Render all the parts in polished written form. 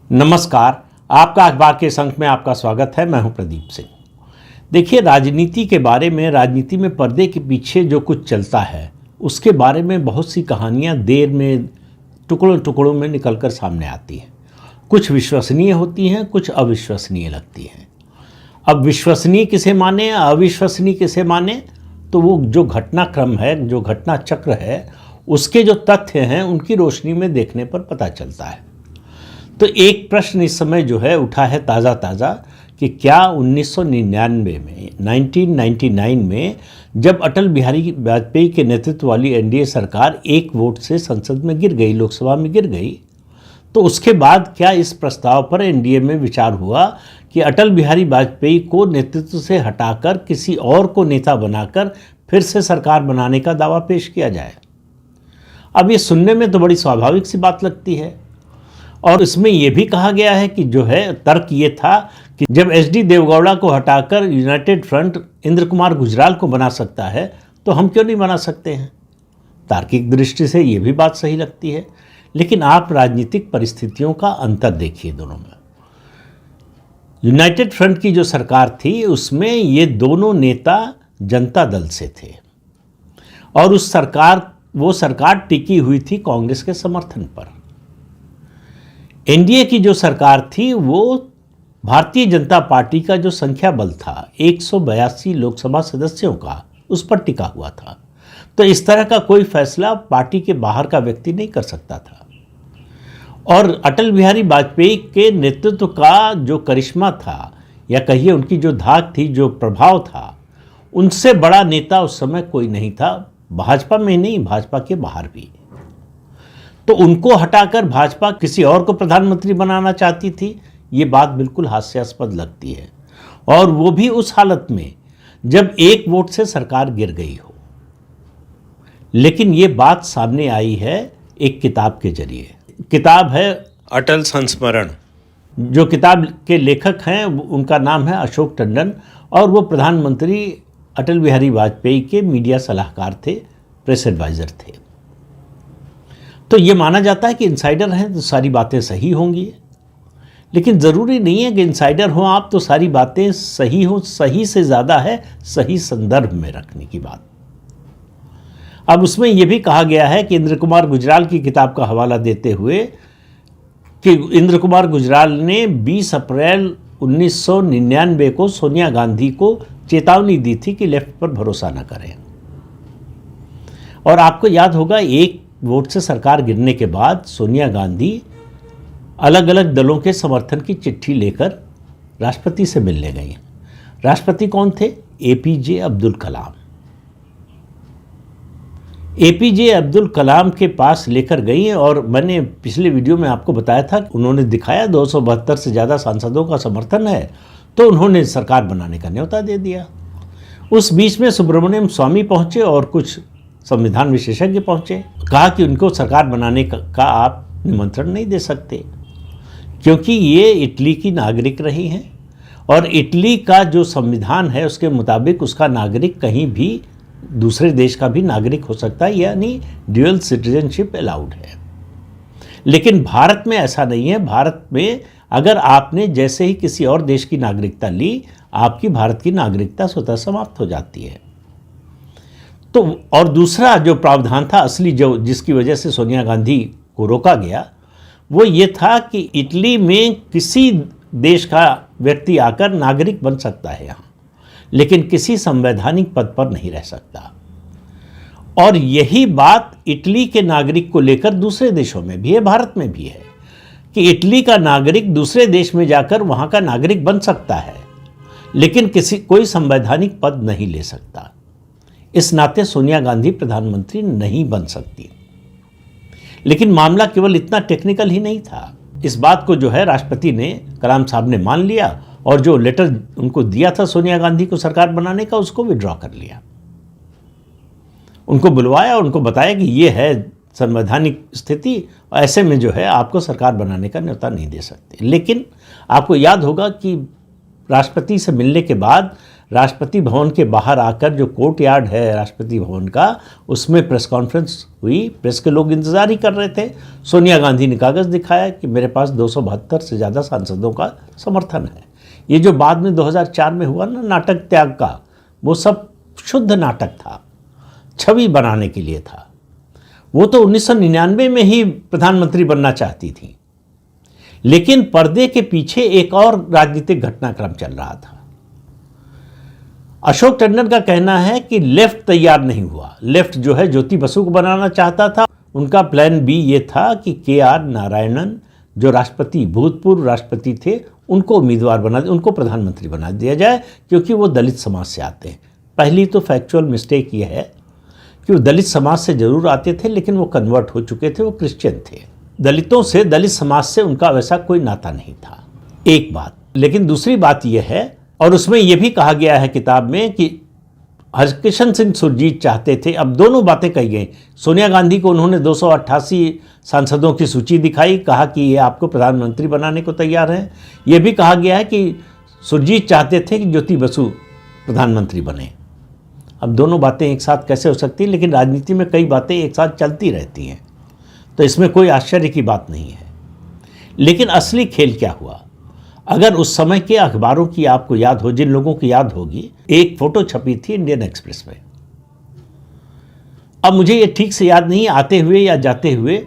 नमस्कार। आपका अखबार के इस अंक में आपका स्वागत है। मैं हूं प्रदीप सिंह। देखिए, राजनीति के बारे में, राजनीति में पर्दे के पीछे जो कुछ चलता है उसके बारे में बहुत सी कहानियां देर में टुकड़ों टुकड़ों में निकलकर सामने आती हैं। कुछ विश्वसनीय होती हैं, कुछ अविश्वसनीय लगती हैं। अब विश्वसनीय किसे माने, अविश्वसनीय किसे माने, तो वो जो घटनाक्रम है, जो घटना चक्र है, उसके जो तथ्य हैं उनकी रोशनी में देखने पर पता चलता है। तो एक प्रश्न इस समय जो है उठा है ताज़ा कि क्या 1999 में 1999 में जब अटल बिहारी वाजपेयी के नेतृत्व वाली एनडीए सरकार एक वोट से संसद में गिर गई, लोकसभा में गिर गई, तो उसके बाद क्या इस प्रस्ताव पर एनडीए में विचार हुआ कि अटल बिहारी वाजपेयी को नेतृत्व से हटाकर किसी और को नेता बनाकर फिर से सरकार बनाने का दावा पेश किया जाए? अब ये सुनने में तो बड़ी स्वाभाविक सी बात लगती है, और इसमें यह भी कहा गया है कि जो है तर्क ये था कि जब एचडी देवगौड़ा को हटाकर यूनाइटेड फ्रंट इंद्र कुमार गुजराल को बना सकता है तो हम क्यों नहीं बना सकते हैं। तार्किक दृष्टि से ये भी बात सही लगती है, लेकिन आप राजनीतिक परिस्थितियों का अंतर देखिए दोनों में। यूनाइटेड फ्रंट की जो सरकार थी उसमें ये दोनों नेता जनता दल से थे, और वो सरकार टिकी हुई थी कांग्रेस के समर्थन पर। एनडीए की जो सरकार थी वो भारतीय जनता पार्टी का जो संख्या बल था 182 लोकसभा सदस्यों का, उस पर टिका हुआ था। तो इस तरह का कोई फैसला पार्टी के बाहर का व्यक्ति नहीं कर सकता था। और अटल बिहारी वाजपेयी के नेतृत्व का जो करिश्मा था, या कहिए उनकी जो धाक थी, जो प्रभाव था, उनसे बड़ा नेता उस समय कोई नहीं था, भाजपा में नहीं, भाजपा के बाहर भी। तो उनको हटाकर भाजपा किसी और को प्रधानमंत्री बनाना चाहती थी, ये बात बिल्कुल हास्यास्पद लगती है, और वो भी उस हालत में जब एक वोट से सरकार गिर गई हो। लेकिन ये बात सामने आई है एक किताब के जरिए। किताब है अटल संस्मरण। जो किताब के लेखक हैं उनका नाम है अशोक टंडन, और वो प्रधानमंत्री अटल बिहारी वाजपेयी के मीडिया सलाहकार थे, प्रेस एडवाइज़र थे। तो ये माना जाता है कि इनसाइडर हैं तो सारी बातें सही होंगी, लेकिन ज़रूरी नहीं है कि इनसाइडर हो आप तो सारी बातें सही हो। सही से ज़्यादा है सही संदर्भ में रखने की बात। अब उसमें यह भी कहा गया है कि इंद्र कुमार गुजराल की किताब का हवाला देते हुए कि इंद्र कुमार गुजराल ने 20 अप्रैल 1999 को सोनिया गांधी को चेतावनी दी थी कि लेफ्ट पर भरोसा न करें। और आपको याद होगा, एक वोट से सरकार गिरने के बाद सोनिया गांधी अलग अलग दलों के समर्थन की चिट्ठी लेकर राष्ट्रपति से मिलने गई। राष्ट्रपति कौन थे? एपीजे अब्दुल कलाम। एपीजे अब्दुल कलाम के पास लेकर गई, और मैंने पिछले वीडियो में आपको बताया था कि उन्होंने दिखाया 272 से ज़्यादा सांसदों का समर्थन है, तो उन्होंने सरकार बनाने का न्योता दे दिया। उस बीच में सुब्रमण्यम स्वामी पहुंचे और कुछ संविधान विशेषज्ञ पहुंचे। कहा कि उनको सरकार बनाने का आप निमंत्रण नहीं दे सकते, क्योंकि ये इटली की नागरिक रही हैं, और इटली का जो संविधान है उसके मुताबिक उसका नागरिक कहीं भी दूसरे देश का भी नागरिक हो सकता है, यानी ड्यूअल सिटीजनशिप अलाउड है। लेकिन भारत में ऐसा नहीं है। भारत में अगर आपने जैसे ही किसी और देश की नागरिकता ली, आपकी भारत की नागरिकता स्वतः समाप्त हो जाती है। तो और दूसरा जो प्रावधान था असली, जो जिसकी वजह से सोनिया गांधी को रोका गया, वो ये था कि इटली में किसी देश का व्यक्ति आकर नागरिक बन सकता है यहाँ, लेकिन किसी संवैधानिक पद पर नहीं रह सकता। और यही बात इटली के नागरिक को लेकर दूसरे देशों में भी है, भारत में भी है, कि इटली का नागरिक दूसरे देश में जाकर वहाँ का नागरिक बन सकता है, लेकिन कोई संवैधानिक पद नहीं ले सकता। इस नाते सोनिया गांधी प्रधानमंत्री नहीं बन सकती। लेकिन मामला केवल इतना टेक्निकल ही नहीं था। इस बात को जो है राष्ट्रपति ने, कलाम साहब ने मान लिया, और जो लेटर उनको दिया था सोनिया गांधी को सरकार बनाने का, उसको विड्रॉ कर लिया। उनको बुलवाया और उनको बताया कि ये है संवैधानिक स्थिति, ऐसे में जो है आपको सरकार बनाने का न्योता नहीं दे सकते। लेकिन आपको याद होगा कि राष्ट्रपति से मिलने के बाद राष्ट्रपति भवन के बाहर आकर, जो कोर्ट यार्ड है राष्ट्रपति भवन का, उसमें प्रेस कॉन्फ्रेंस हुई। प्रेस के लोग इंतजार ही कर रहे थे। सोनिया गांधी ने कागज़ दिखाया कि मेरे पास 272 से ज़्यादा सांसदों का समर्थन है। ये जो बाद में 2004 में हुआ ना नाटक त्याग का, वो सब शुद्ध नाटक था, छवि बनाने के लिए था। वो तो 1999 में ही प्रधानमंत्री बनना चाहती थी, लेकिन पर्दे के पीछे एक और राजनीतिक घटनाक्रम चल रहा था। अशोक टंडन का कहना है कि लेफ्ट तैयार नहीं हुआ। लेफ्ट जो है ज्योति बसु को बनाना चाहता था। उनका प्लान बी ये था कि KR नारायणन, जो राष्ट्रपति, भूतपूर्व राष्ट्रपति थे, उनको उम्मीदवार उनको प्रधानमंत्री बना दिया जाए, क्योंकि वो दलित समाज से आते हैं। पहली तो फैक्चुअल मिस्टेक ये है कि वो दलित समाज से जरूर आते थे, लेकिन वो कन्वर्ट हो चुके थे, वो क्रिश्चियन थे। दलितों से, दलित समाज से उनका वैसा कोई नाता नहीं था, एक बात। लेकिन दूसरी बात यह है, और उसमें यह भी कहा गया है किताब में, कि हरकिशन सिंह सुरजीत चाहते थे। अब दोनों बातें कही गई। सोनिया गांधी को उन्होंने 288 सांसदों की सूची दिखाई, कहा कि ये आपको प्रधानमंत्री बनाने को तैयार हैं। यह भी कहा गया है कि सुरजीत चाहते थे कि ज्योति बसु प्रधानमंत्री बने। अब दोनों बातें एक साथ कैसे हो सकती हैं? लेकिन राजनीति में कई बातें एक साथ चलती रहती हैं, तो इसमें कोई आश्चर्य की बात नहीं है। लेकिन असली खेल क्या हुआ? अगर उस समय के अखबारों की आपको याद हो, जिन लोगों की याद होगी, एक फोटो छपी थी इंडियन एक्सप्रेस में। अब मुझे ये ठीक से याद नहीं, आते हुए या जाते हुए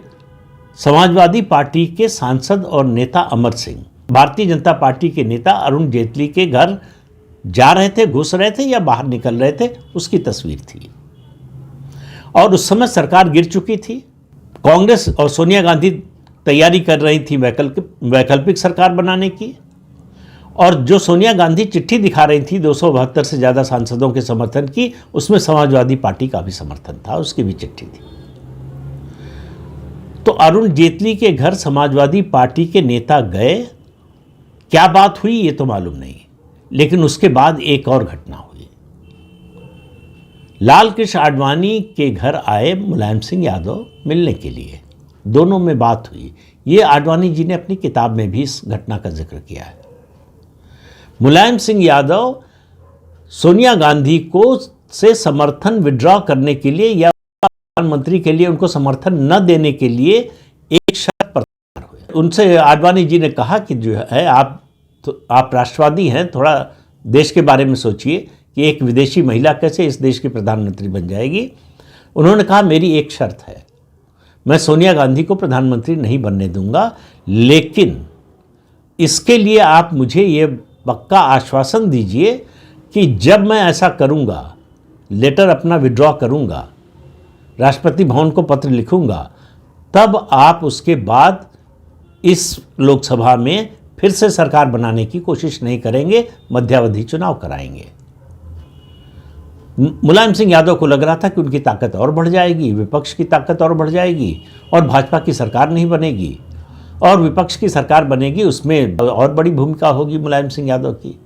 समाजवादी पार्टी के सांसद और नेता अमर सिंह, भारतीय जनता पार्टी के नेता अरुण जेटली के घर जा रहे थे, घुस रहे थे या बाहर निकल रहे थे, उसकी तस्वीर थी। और उस समय सरकार गिर चुकी थी। कांग्रेस और सोनिया गांधी तैयारी कर रही थी वैकल्पिक सरकार बनाने की। और जो सोनिया गांधी चिट्ठी दिखा रही थी 272 से ज़्यादा सांसदों के समर्थन की, उसमें समाजवादी पार्टी का भी समर्थन था, उसकी भी चिट्ठी थी। तो अरुण जेटली के घर समाजवादी पार्टी के नेता गए। क्या बात हुई ये तो मालूम नहीं, लेकिन उसके बाद एक और घटना हुई। लाल कृष्ण आडवाणी के घर आए मुलायम सिंह यादव मिलने के लिए। दोनों में बात हुई। ये आडवाणी जी ने अपनी किताब में भी इस घटना का जिक्र किया है। मुलायम सिंह यादव सोनिया गांधी को से समर्थन विड्रॉ करने के लिए या प्रधानमंत्री के लिए उनको समर्थन न देने के लिए एक शर्त पर तैयार हुए। उनसे आडवाणी जी ने कहा कि जो है आप राष्ट्रवादी हैं, थोड़ा देश के बारे में सोचिए कि एक विदेशी महिला कैसे इस देश की प्रधानमंत्री बन जाएगी। उन्होंने कहा मेरी एक शर्त है, मैं सोनिया गांधी को प्रधानमंत्री नहीं बनने दूंगा, लेकिन इसके लिए आप मुझे ये पक्का आश्वासन दीजिए कि जब मैं ऐसा करूंगा, लेटर अपना विड्रॉ करूंगा, राष्ट्रपति भवन को पत्र लिखूंगा, तब आप उसके बाद इस लोकसभा में फिर से सरकार बनाने की कोशिश नहीं करेंगे, मध्यावधि चुनाव कराएंगे। मुलायम सिंह यादव को लग रहा था कि उनकी ताकत और बढ़ जाएगी, विपक्ष की ताकत और बढ़ जाएगी और भाजपा की सरकार नहीं बनेगी, और विपक्ष की सरकार बनेगी, उसमें और बड़ी भूमिका होगी मुलायम सिंह यादव की।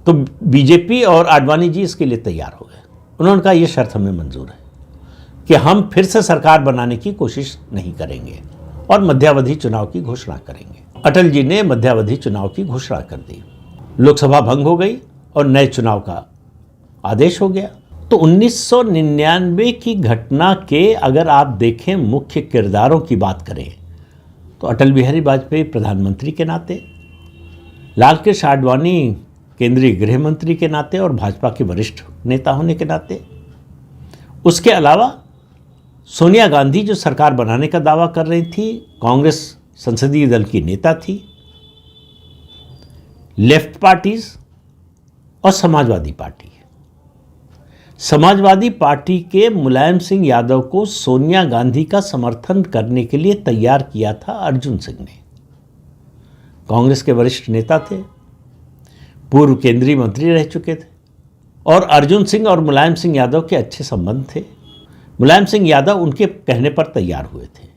तो बीजेपी और आडवाणी जी इसके लिए तैयार हो गए। उन्होंने कहा यह शर्त हमें मंजूर है कि हम फिर से सरकार बनाने की कोशिश नहीं करेंगे और मध्यावधि चुनाव की घोषणा करेंगे। अटल जी ने मध्यावधि चुनाव की घोषणा कर दी। लोकसभा भंग हो गई और नए चुनाव का आदेश हो गया। तो 1999 की घटना के अगर आप देखें मुख्य किरदारों की बात करें तो अटल बिहारी वाजपेयी प्रधानमंत्री के नाते, लाल कृष्ण आडवाणी केंद्रीय गृह मंत्री के नाते और भाजपा के वरिष्ठ नेता होने के नाते, उसके अलावा सोनिया गांधी जो सरकार बनाने का दावा कर रही थी, कांग्रेस संसदीय दल की नेता थी, लेफ्ट पार्टीज और समाजवादी पार्टी। समाजवादी पार्टी के मुलायम सिंह यादव को सोनिया गांधी का समर्थन करने के लिए तैयार किया था अर्जुन सिंह ने। कांग्रेस के वरिष्ठ नेता थे, पूर्व केंद्रीय मंत्री रह चुके थे और अर्जुन सिंह और मुलायम सिंह यादव के अच्छे संबंध थे। मुलायम सिंह यादव उनके कहने पर तैयार हुए थे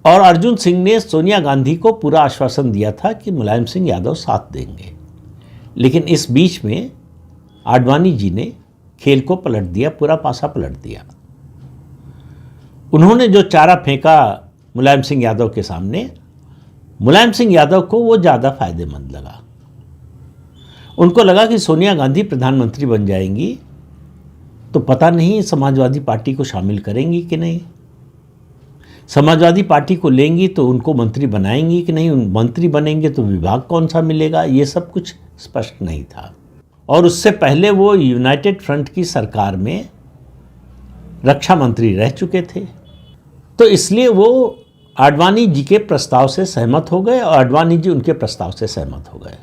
और अर्जुन सिंह ने सोनिया गांधी को पूरा आश्वासन दिया था कि मुलायम सिंह यादव साथ देंगे। लेकिन इस बीच में आडवाणी जी ने खेल को पलट दिया, पूरा पासा पलट दिया। उन्होंने जो चारा फेंका मुलायम सिंह यादव के सामने, मुलायम सिंह यादव को वो ज़्यादा फायदेमंद लगा। उनको लगा कि सोनिया गांधी प्रधानमंत्री बन जाएंगी तो पता नहीं समाजवादी पार्टी को शामिल करेंगी कि नहीं, समाजवादी पार्टी को लेंगी तो उनको मंत्री बनाएंगी कि नहीं, मंत्री बनेंगे तो विभाग कौन सा मिलेगा, ये सब कुछ स्पष्ट नहीं था। और उससे पहले वो यूनाइटेड फ्रंट की सरकार में रक्षा मंत्री रह चुके थे, तो इसलिए वो आडवाणी जी के प्रस्ताव से सहमत हो गए और आडवाणी जी उनके प्रस्ताव से सहमत हो गए।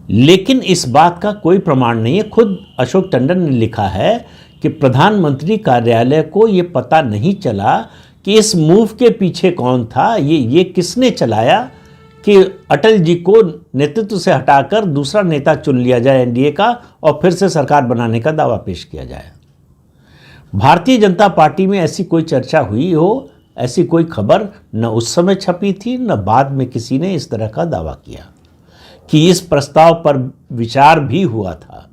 लेकिन इस बात का कोई प्रमाण नहीं है। खुद अशोक टंडन ने लिखा है कि प्रधानमंत्री कार्यालय को ये पता नहीं चला कि इस मूव के पीछे कौन था, ये किसने चलाया कि अटल जी को नेतृत्व से हटाकर दूसरा नेता चुन लिया जाए एनडीए का और फिर से सरकार बनाने का दावा पेश किया जाए। भारतीय जनता पार्टी में ऐसी कोई चर्चा हुई हो, ऐसी कोई खबर न उस समय छपी थी, न बाद में किसी ने इस तरह का दावा किया कि इस प्रस्ताव पर विचार भी हुआ था।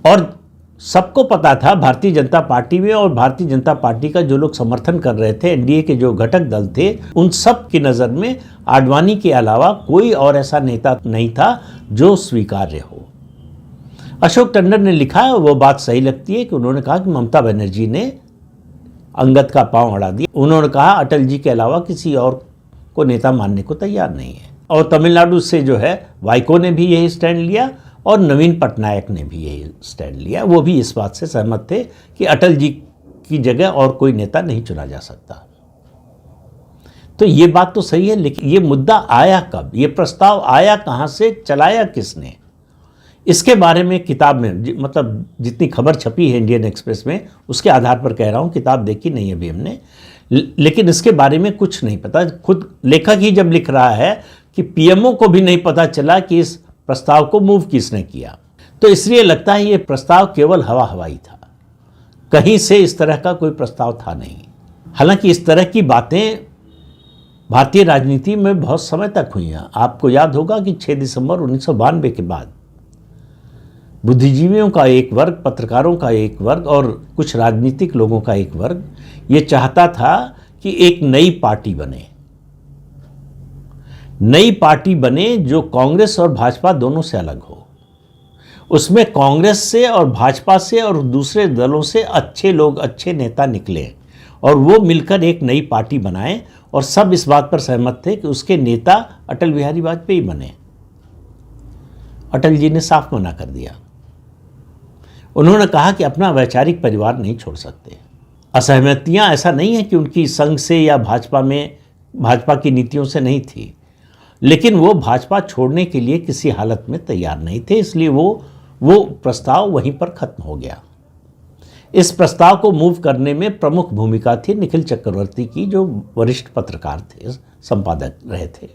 और सबको पता था भारतीय जनता पार्टी में, और भारतीय जनता पार्टी का जो लोग समर्थन कर रहे थे, एनडीए के जो घटक दल थे, उन सब की नज़र में आडवाणी के अलावा कोई और ऐसा नेता नहीं था जो स्वीकार्य हो। अशोक टंडन ने लिखा, वो बात सही लगती है कि उन्होंने कहा कि ममता बनर्जी ने अंगद का पांव अड़ा दिया। उन्होंने कहा अटल जी के अलावा किसी और को नेता मानने को तैयार नहीं है। और तमिलनाडु से जो है वाइको ने भी यही स्टैंड लिया और नवीन पटनायक ने भी यही स्टैंड लिया। वो भी इस बात से सहमत थे कि अटल जी की जगह और कोई नेता नहीं चुना जा सकता। तो ये बात तो सही है, लेकिन ये मुद्दा आया कब, ये प्रस्ताव आया कहाँ से, चलाया किसने, इसके बारे में किताब में मतलब जितनी खबर छपी है इंडियन एक्सप्रेस में, उसके आधार पर कह रहा हूँ, किताब देखी नहीं अभी हमने, लेकिन इसके बारे में कुछ नहीं पता। खुद लेखक ही जब लिख रहा है कि पीएमओ को भी नहीं पता चला कि इस प्रस्ताव को मूव किसने किया, तो इसलिए लगता है ये प्रस्ताव केवल हवा हवाई था, कहीं से इस तरह का कोई प्रस्ताव था नहीं। हालांकि इस तरह की बातें भारतीय राजनीति में बहुत समय तक हुई हैं। आपको याद होगा कि 6 दिसंबर 1992 के बाद बुद्धिजीवियों का एक वर्ग, पत्रकारों का एक वर्ग और कुछ राजनीतिक लोगों का एक वर्ग ये चाहता था कि एक नई पार्टी बने, नई पार्टी बने जो कांग्रेस और भाजपा दोनों से अलग हो। उसमें कांग्रेस से और भाजपा से और दूसरे दलों से अच्छे लोग, अच्छे नेता निकले और वो मिलकर एक नई पार्टी बनाएं, और सब इस बात पर सहमत थे कि उसके नेता अटल बिहारी वाजपेयी बने। अटल जी ने साफ मना कर दिया। उन्होंने कहा कि अपना वैचारिक परिवार नहीं छोड़ सकते। असहमतियां ऐसा नहीं है कि उनकी संघ से या भाजपा की नीतियों से नहीं थी, लेकिन वो भाजपा छोड़ने के लिए किसी हालत में तैयार नहीं थे, इसलिए वो प्रस्ताव वहीं पर खत्म हो गया। इस प्रस्ताव को मूव करने में प्रमुख भूमिका थी निखिल चक्रवर्ती की, जो वरिष्ठ पत्रकार थे, संपादक रहे थे।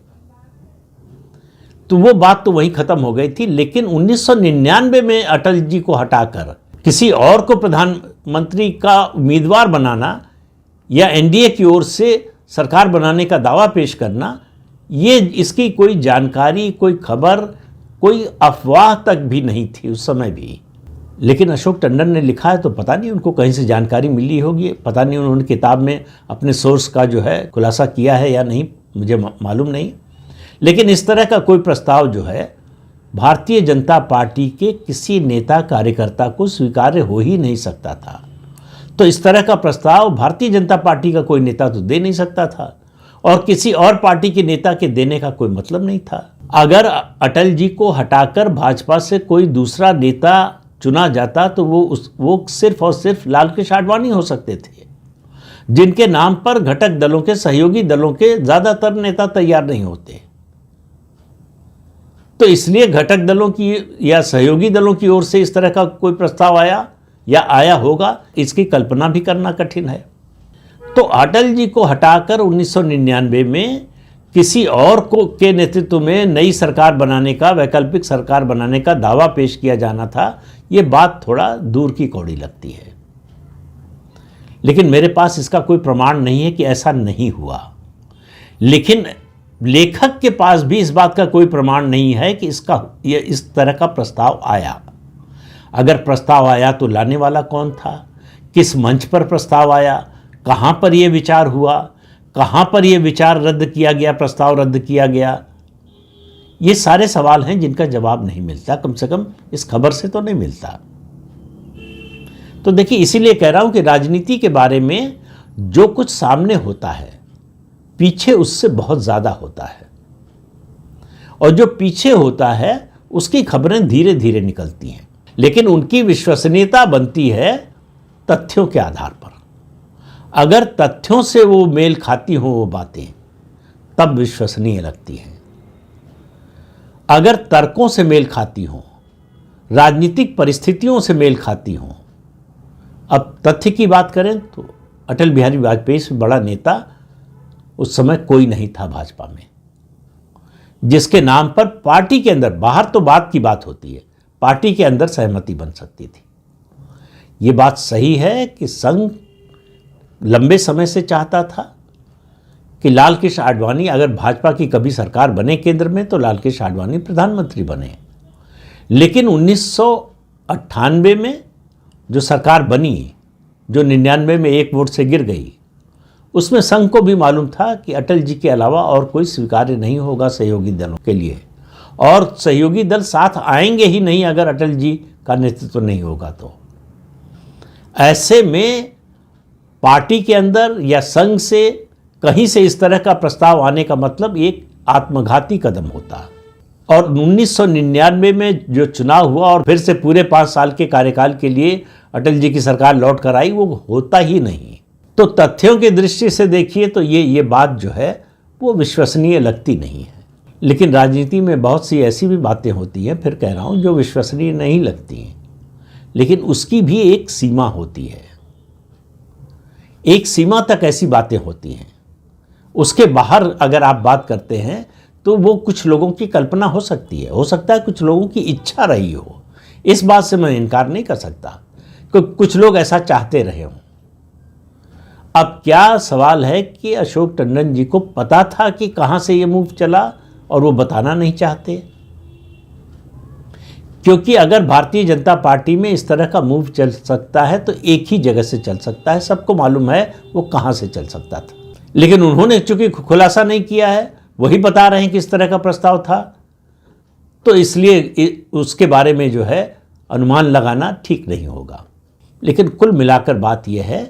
तो वो बात तो वहीं खत्म हो गई थी। लेकिन 1999 में अटल जी को हटाकर किसी और को प्रधानमंत्री का उम्मीदवार बनाना या एनडीए की ओर से सरकार बनाने का दावा पेश करना, ये इसकी कोई जानकारी, कोई खबर, कोई अफवाह तक भी नहीं थी उस समय भी। लेकिन अशोक टंडन ने लिखा है तो पता नहीं उनको कहीं से जानकारी मिली होगी, पता नहीं उन्होंने किताब में अपने सोर्स का जो है खुलासा किया है या नहीं, मुझे मालूम नहीं। लेकिन इस तरह का कोई प्रस्ताव जो है भारतीय जनता पार्टी के किसी नेता कार्यकर्ता को स्वीकार्य हो ही नहीं सकता था। तो इस तरह का प्रस्ताव भारतीय जनता पार्टी का कोई नेता तो दे नहीं सकता था, और किसी और पार्टी के नेता के देने का कोई मतलब नहीं था। अगर अटल जी को हटाकर भाजपा से कोई दूसरा नेता चुना जाता तो वो सिर्फ और सिर्फ लाल कृष्ण आडवाणी हो सकते थे, जिनके नाम पर घटक दलों के, सहयोगी दलों के ज़्यादातर नेता तैयार नहीं होते। तो इसलिए घटक दलों की या सहयोगी दलों की ओर से इस तरह का कोई प्रस्ताव आया या आया होगा, इसकी कल्पना भी करना कठिन है। तो अटल जी को हटाकर 1999 में किसी और के नेतृत्व में नई सरकार बनाने का, वैकल्पिक सरकार बनाने का दावा पेश किया जाना था, ये बात थोड़ा दूर की कौड़ी लगती है। लेकिन मेरे पास इसका कोई प्रमाण नहीं है कि ऐसा नहीं हुआ। लेकिन लेखक के पास भी इस बात का कोई प्रमाण नहीं है कि इस तरह का प्रस्ताव आया। अगर प्रस्ताव आया तो लाने वाला कौन था, किस मंच पर प्रस्ताव आया, कहाँ पर यह विचार हुआ, कहाँ पर यह विचार रद्द किया गया, प्रस्ताव रद्द किया गया, ये सारे सवाल हैं जिनका जवाब नहीं मिलता, कम से कम इस खबर से तो नहीं मिलता। तो देखिए, इसीलिए कह रहा हूं कि राजनीति के बारे में जो कुछ सामने होता है पीछे उससे बहुत ज़्यादा होता है, और जो पीछे होता है उसकी खबरें धीरे धीरे निकलती हैं, लेकिन उनकी विश्वसनीयता बनती है तथ्यों के आधार पर। अगर तथ्यों से वो मेल खाती हो वो बातें, तब विश्वसनीय लगती हैं। अगर तर्कों से मेल खाती हो, राजनीतिक परिस्थितियों से मेल खाती हो, अब तथ्य की बात करें तो अटल बिहारी वाजपेयी से बड़ा नेता उस समय कोई नहीं था भाजपा में, जिसके नाम पर पार्टी के अंदर, बाहर तो बात की बात होती है, पार्टी के अंदर सहमति बन सकती थी। ये बात सही है कि संघ लंबे समय से चाहता था कि लाल कृष्ण आडवाणी अगर भाजपा की कभी सरकार बने केंद्र में तो लाल कृष्ण आडवाणी प्रधानमंत्री बने। लेकिन 1998 में जो सरकार बनी, जो 99 में एक वोट से गिर गई, उसमें संघ को भी मालूम था कि अटल जी के अलावा और कोई स्वीकार्य नहीं होगा सहयोगी दलों के लिए, और सहयोगी दल साथ आएंगे ही नहीं अगर अटल जी का नेतृत्व नहीं होगा। तो ऐसे में पार्टी के अंदर या संघ से कहीं से इस तरह का प्रस्ताव आने का मतलब एक आत्मघाती कदम होता। और 1999 में जो चुनाव हुआ और फिर से पूरे 5 साल के कार्यकाल के लिए अटल जी की सरकार लौट कर आई, वो होता ही नहीं। तो तथ्यों की दृष्टि से देखिए तो ये बात जो है वो विश्वसनीय लगती नहीं है। लेकिन राजनीति में बहुत सी ऐसी भी बातें होती हैं, फिर कह रहा हूँ, जो विश्वसनीय नहीं लगती हैं, लेकिन उसकी भी एक सीमा होती है। एक सीमा तक ऐसी बातें होती हैं, उसके बाहर अगर आप बात करते हैं तो वो कुछ लोगों की कल्पना हो सकती है, हो सकता है कुछ लोगों की इच्छा रही हो, इस बात से मैं इनकार नहीं कर सकता कि कुछ लोग ऐसा चाहते रहे हों। अब क्या सवाल है कि अशोक टंडन जी को पता था कि कहां से ये मूव चला और वो बताना नहीं चाहते? क्योंकि अगर भारतीय जनता पार्टी में इस तरह का मूव चल सकता है तो एक ही जगह से चल सकता है, सबको मालूम है वो कहां से चल सकता था। लेकिन उन्होंने चूंकि खुलासा नहीं किया है, वही बता रहे हैं कि इस तरह का प्रस्ताव था, तो इसलिए उसके बारे में जो है अनुमान लगाना ठीक नहीं होगा। लेकिन कुल मिलाकर बात यह है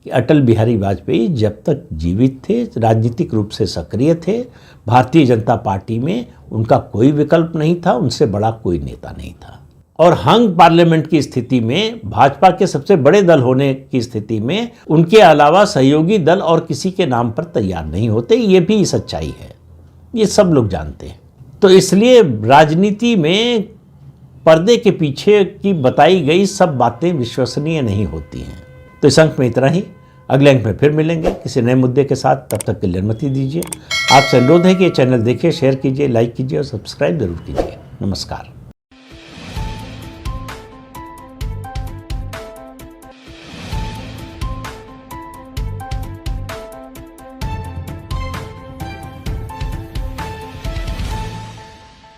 कि अटल बिहारी वाजपेयी जब तक जीवित थे, राजनीतिक रूप से सक्रिय थे, भारतीय जनता पार्टी में उनका कोई विकल्प नहीं था, उनसे बड़ा कोई नेता नहीं था। और हंग पार्लियामेंट की स्थिति में, भाजपा के सबसे बड़े दल होने की स्थिति में, उनके अलावा सहयोगी दल और किसी के नाम पर तैयार नहीं होते, ये भी सच्चाई है, ये सब लोग जानते हैं। तो इसलिए राजनीति में पर्दे के पीछे की बताई गई सब बातें विश्वसनीय नहीं होती हैं। तो इस अंक में इतना ही, अगले अंक में फिर मिलेंगे किसी नए मुद्दे के साथ। तब तक के लिए अनुमति दीजिए। आपसे अनुरोध है कि ये चैनल देखिए, शेयर कीजिए, लाइक कीजिए और सब्सक्राइब जरूर कीजिए। नमस्कार।